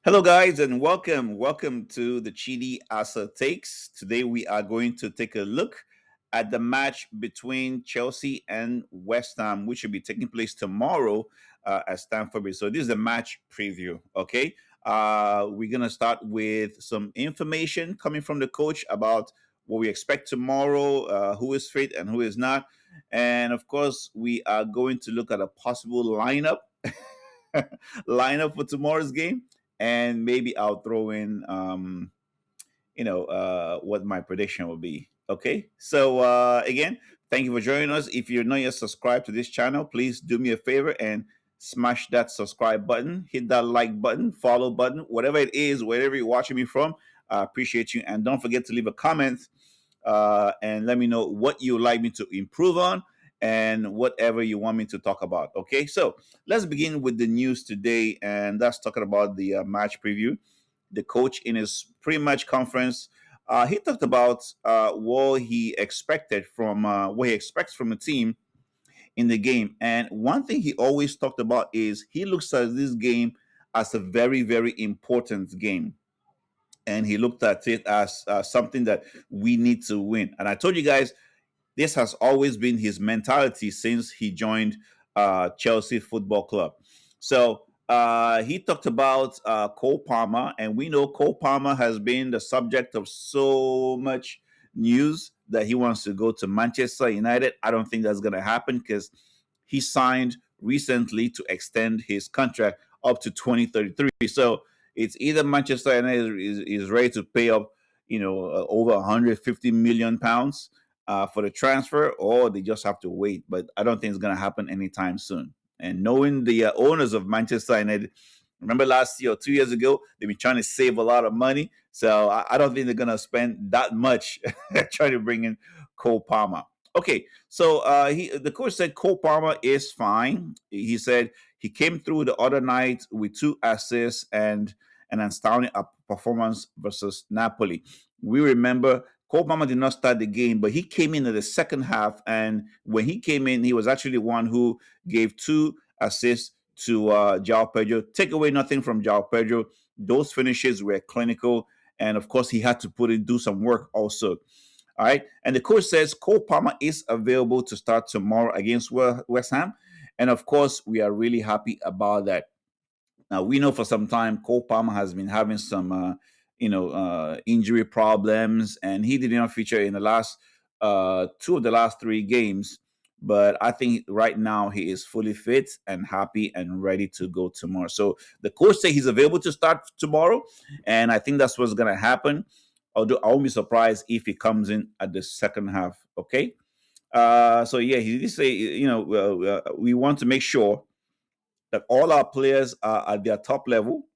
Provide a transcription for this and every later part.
Hello, guys, and welcome. Welcome to the Chidi Asoh Takes. Today, we are going to take a look at the match between Chelsea and West Ham, which will be taking place tomorrow at Stamford Bridge. So, this is a match preview. Okay, we're gonna start with some information coming from the coach about what we expect tomorrow, who is fit and who is not, and of course, we are going to look at a possible lineup lineup for tomorrow's game, and maybe I'll throw in what my prediction will be. Okay, so again, thank you for joining us. If you're not yet subscribed to this channel, please do me a favor and smash that subscribe button, hit that like button, follow button, whatever it is, wherever you're watching me from. I appreciate you, and don't forget to leave a comment and let me know what you would like me to improve on and whatever you want me to talk about. Okay, so let's begin with the news today, and that's talking about the match preview. The coach in his pre-match conference, he talked about what he expects from the team in the game. And one thing he always talked about is he looks at this game as a very, very important game, and he looked at it as something that we need to win. And I told you guys this has always been his mentality since he joined Chelsea Football Club. So he talked about Cole Palmer, and we know Cole Palmer has been the subject of so much news that he wants to go to Manchester United. I don't think that's going to happen because he signed recently to extend his contract up to 2033. So it's either Manchester United is ready to pay up, over 150 million pounds for the transfer, or they just have to wait. But I don't think it's going to happen anytime soon. And knowing the owners of Manchester United, remember last year or 2 years ago, they've been trying to save a lot of money. So I don't think they're going to spend that much trying to bring in Cole Palmer. Okay, so the coach said Cole Palmer is fine. He said he came through the other night with two assists and an astounding performance versus Napoli. We remember Cole Palmer did not start the game, but he came in the second half. And when he came in, he was actually the one who gave two assists to João Pedro. Take away nothing from João Pedro. Those finishes were clinical. And of course, he had to do some work also. All right. And the coach says Cole Palmer is available to start tomorrow against West Ham. And of course, we are really happy about that. Now we know for some time Cole Palmer has been having some, injury problems, and he did not feature in the last two of the last three games. But I think right now he is fully fit and happy and ready to go tomorrow. So the coach said he's available to start tomorrow, and I think that's what's going to happen. Although I won't be surprised if he comes in at the second half. Okay. So yeah, he did say, we want to make sure that all our players are at their top level,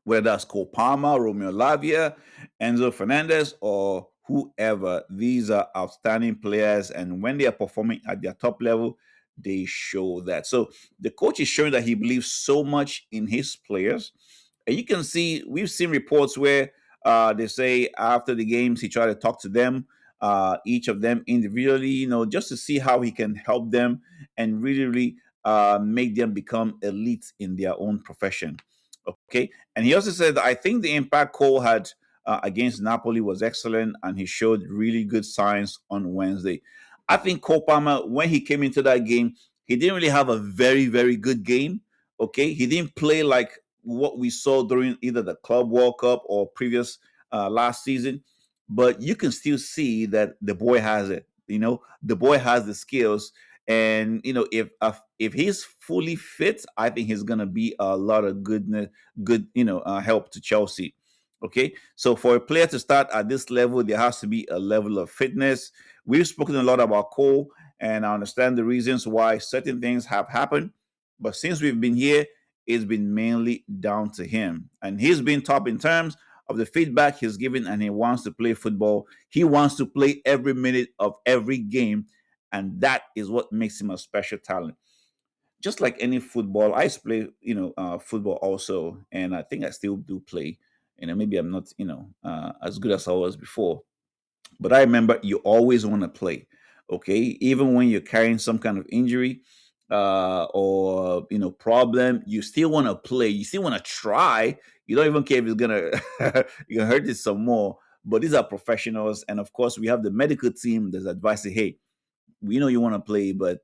whether that's Cole Palmer, Romeo Lavia, Enzo Fernandez, or whoever. These are outstanding players, and when they are performing at their top level, they show that. So the coach is showing that he believes so much in his players. And you can see, we've seen reports where they say after the games, he tried to talk to them, each of them individually, just to see how he can help them and really, really make them become elite in their own profession. Okay. And he also said, I think the impact Cole had against Napoli was excellent, and he showed really good signs on Wednesday. I think Cole Palmer, when he came into that game, he didn't really have a very, very good game. Okay. He didn't play like what we saw during either the Club World Cup or previous last season, but you can still see that the boy has it. The boy has the skills, and if he's fully fit, I think he's gonna be a lot of good help to Chelsea. Okay, so for a player to start at this level, there has to be a level of fitness. We've spoken a lot about Cole, and I understand the reasons why certain things have happened, but since we've been here, it's been mainly down to him, and he's been top in terms of the feedback he's given, and he wants to play football. He wants to play every minute of every game, and that is what makes him a special talent. Just like any football, I used to play, football also, and I think I still do play. Maybe I'm not, as good as I was before, but I remember you always want to play. Okay, even when you're carrying some kind of injury, or problem, you still want to play. You still want to try. You don't even care if it's gonna you can hurt it some more. But these are professionals, and of course, we have the medical team that's advising, hey, we know you want to play, but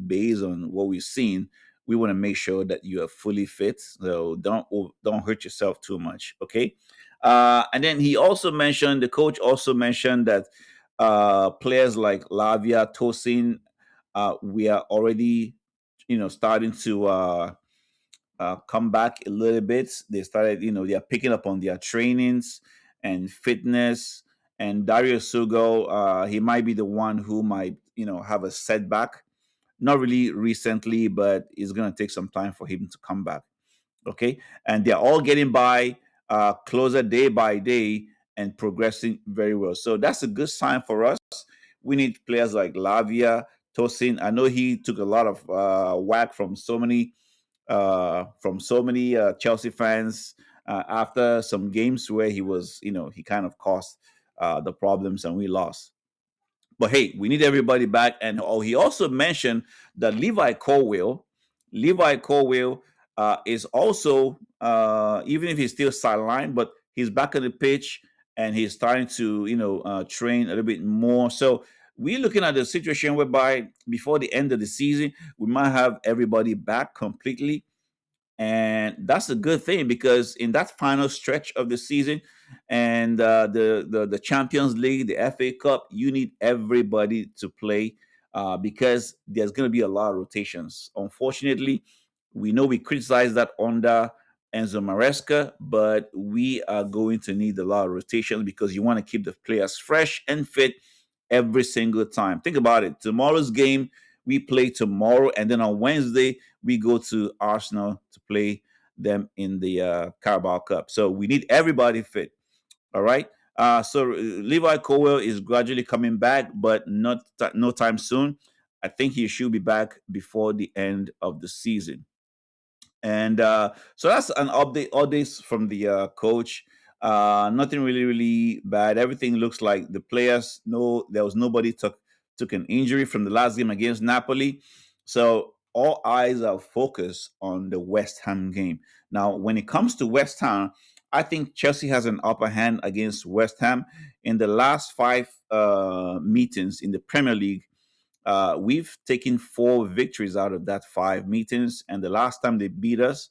based on what we've seen, we want to make sure that you are fully fit. So don't hurt yourself too much. Okay. And then the coach also mentioned that players like Lavia, Tosin, we are already, starting to come back a little bit. They started, they are picking up on their trainings and fitness. And Dario Sugo, he might be the one who might, have a setback. Not really recently, but it's going to take some time for him to come back. Okay. And they're all getting by, closer day by day and progressing very well. So that's a good sign for us. We need players like Lavia, Tosin. I know he took a lot of whack from so many Chelsea fans after some games where he was, he kind of caused the problems and we lost. But hey, we need everybody back. And he also mentioned that Levi Colwill is also, even if he's still sidelined, but he's back on the pitch and he's starting to, train a little bit more. So we're looking at the situation whereby before the end of the season, we might have everybody back completely, and that's a good thing because in that final stretch of the season and the Champions League, the FA Cup, you need everybody to play because there's going to be a lot of rotations. Unfortunately, we know we criticize that under Enzo Maresca, but we are going to need a lot of rotations because you want to keep the players fresh and fit every single time. Think about it. Tomorrow's game, we play tomorrow, and then on Wednesday, we go to Arsenal to play them in the Carabao Cup. So we need everybody fit. All right. So Levi Colwell is gradually coming back, but no time soon. I think he should be back before the end of the season. And so that's an update. Updates from the coach. Nothing really, really bad. Everything looks like the players. No, there was nobody took an injury from the last game against Napoli. So all eyes are focused on the West Ham game. Now, when it comes to West Ham, I think Chelsea has an upper hand against West Ham in the last five meetings in the Premier League. We've taken four victories out of that five meetings, and the last time they beat us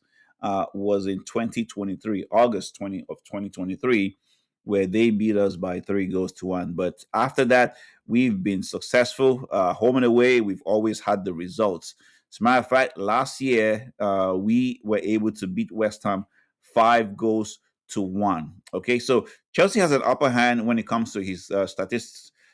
was in 2023, August 20 of 2023, where they beat us by 3 goals to 1. But after that, we've been successful home and away. We've always had the results. As a matter of fact, last year we were able to beat West Ham 5 goals to 1. Okay, so Chelsea has an upper hand when it comes to his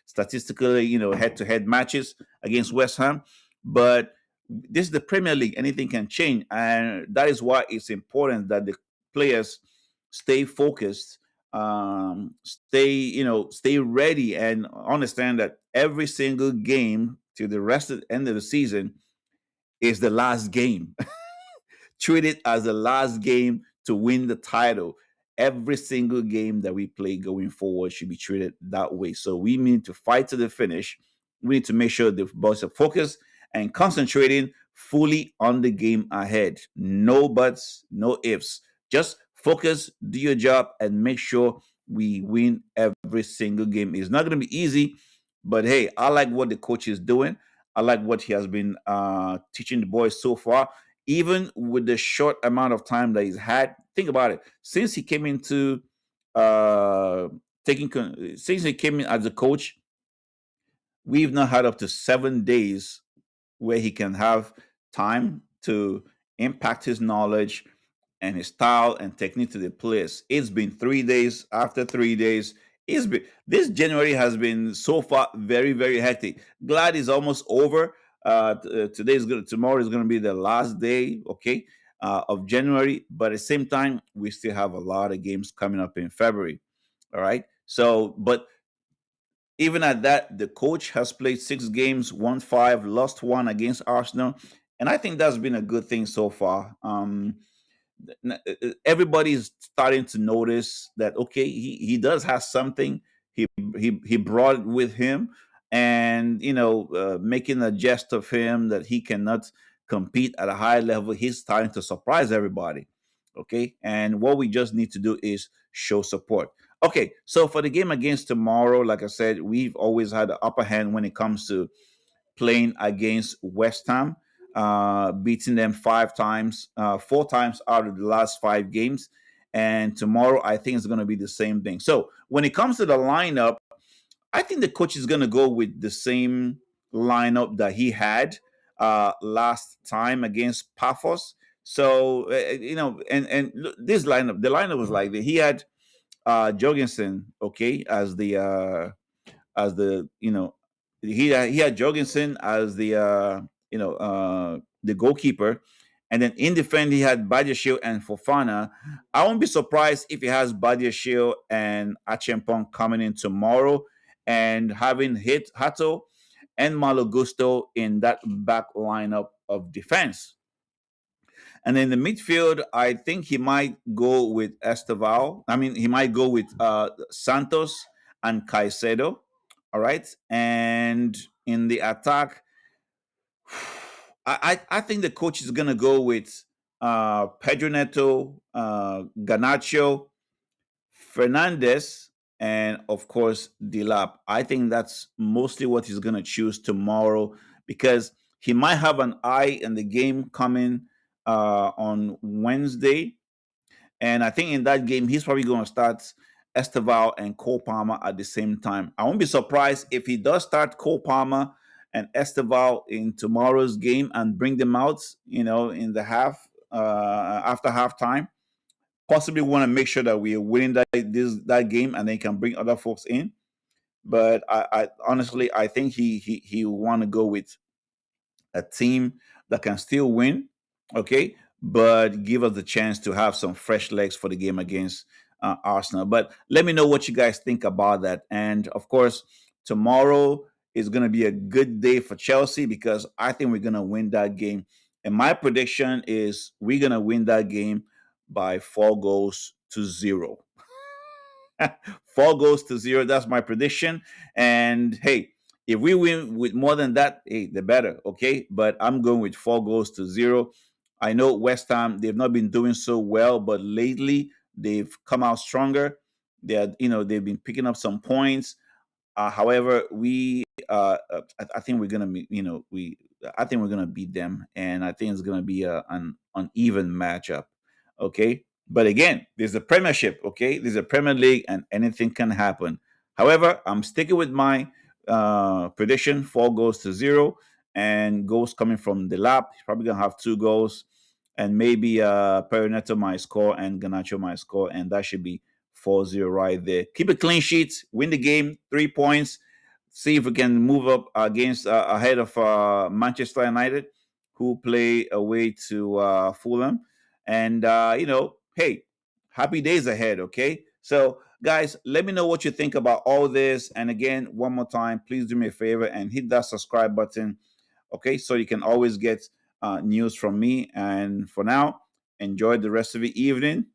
statistically, head-to-head matches against West Ham. But this is the Premier League; anything can change, and that is why it's important that the players stay focused, stay ready, and understand that every single game to the rest of the end of the season is the last game. Treat it as the last game to win the title. Every single game that we play going forward should be treated that way. So we need to fight to the finish. We need to make sure the boys are focused and concentrating fully on the game ahead. No buts, no ifs. Just focus, do your job, and make sure we win every single game. It's not going to be easy, but hey, I like what the coach is doing. I like what he has been teaching the boys so far, even with the short amount of time that he's had. Think about it. Since he came into uh since he came in as a coach, we've now had up to 7 days where he can have time to impact his knowledge and his style and technique to the players. It's been 3 days. After 3 days, this January has been so far very, very hectic. Glad is almost over. Today is good. Tomorrow is going to be the last day, okay, of January. But at the same time, we still have a lot of games coming up in February. All right. So, but even at that, the coach has played 6 games, won five, lost one against Arsenal, and I think that's been a good thing so far. Everybody's starting to notice that okay, he does have something. He brought it with him, and making a jest of him that he cannot compete at a high level. He's starting to surprise everybody. Okay, and what we just need to do is show support. Okay, so for the game against tomorrow, like I said, we've always had the upper hand when it comes to playing against West Ham, beating them 5 times, 4 times out of the last 5 games. And tomorrow, I think it's going to be the same thing. So when it comes to the lineup, I think the coach is going to go with the same lineup that he had last time against Paphos. So and look, this lineup, the lineup was like that. He had Jorgensen, okay, as the he had Jorgensen as the goalkeeper, and then in defense he had Badiashile and Fofana. I won't be surprised if he has Badiashile and Achempong coming in tomorrow, and having hit Hato and Malo Gusto in that back lineup of defense. And in the midfield, I think he might go with Esteval. I mean, he might go with Santos and Caicedo. All right. And in the attack, I think the coach is going to go with Pedro Neto, Ganacho, Fernandez, and of course, Dilap. I think that's mostly what he's going to choose tomorrow because he might have an eye in the game coming on Wednesday. And I think in that game, he's probably going to start Esteval and Cole Palmer at the same time. I won't be surprised if he does start Cole Palmer and Esteval in tomorrow's game and bring them out, in the after halftime. Possibly want to make sure that we are winning that game and they can bring other folks in. But I honestly, I think he will want to go with a team that can still win, okay, but give us the chance to have some fresh legs for the game against Arsenal. But let me know what you guys think about that. And of course, tomorrow is going to be a good day for Chelsea because I think we're going to win that game. And my prediction is we're going to win that game by 4 goals to 0. 4 goals to 0. That's my prediction. And hey, if we win with more than that, hey, the better. Okay. But I'm going with 4 goals to 0. I know West Ham, they've not been doing so well, but lately they've come out stronger. They've been picking up some points. However, I think we're gonna, I think we're gonna beat them, and I think it's gonna be an uneven matchup. Okay, but again, there's a Premiership. Okay, there's a Premier League, and anything can happen. However, I'm sticking with my prediction: 4 goals to 0, and goals coming from the lap. He's probably gonna have 2 goals, and maybe Perinato might score and Ganacho might score, and that should be 4-0 right there. Keep a clean sheet, win the game, 3 points. See if we can move up against ahead of Manchester United, who play away to Fulham. And hey, happy days ahead. Okay, so guys, let me know what you think about all this. And again, one more time, please do me a favor and hit that subscribe button. Okay, so you can always get news from me. And for now, enjoy the rest of the evening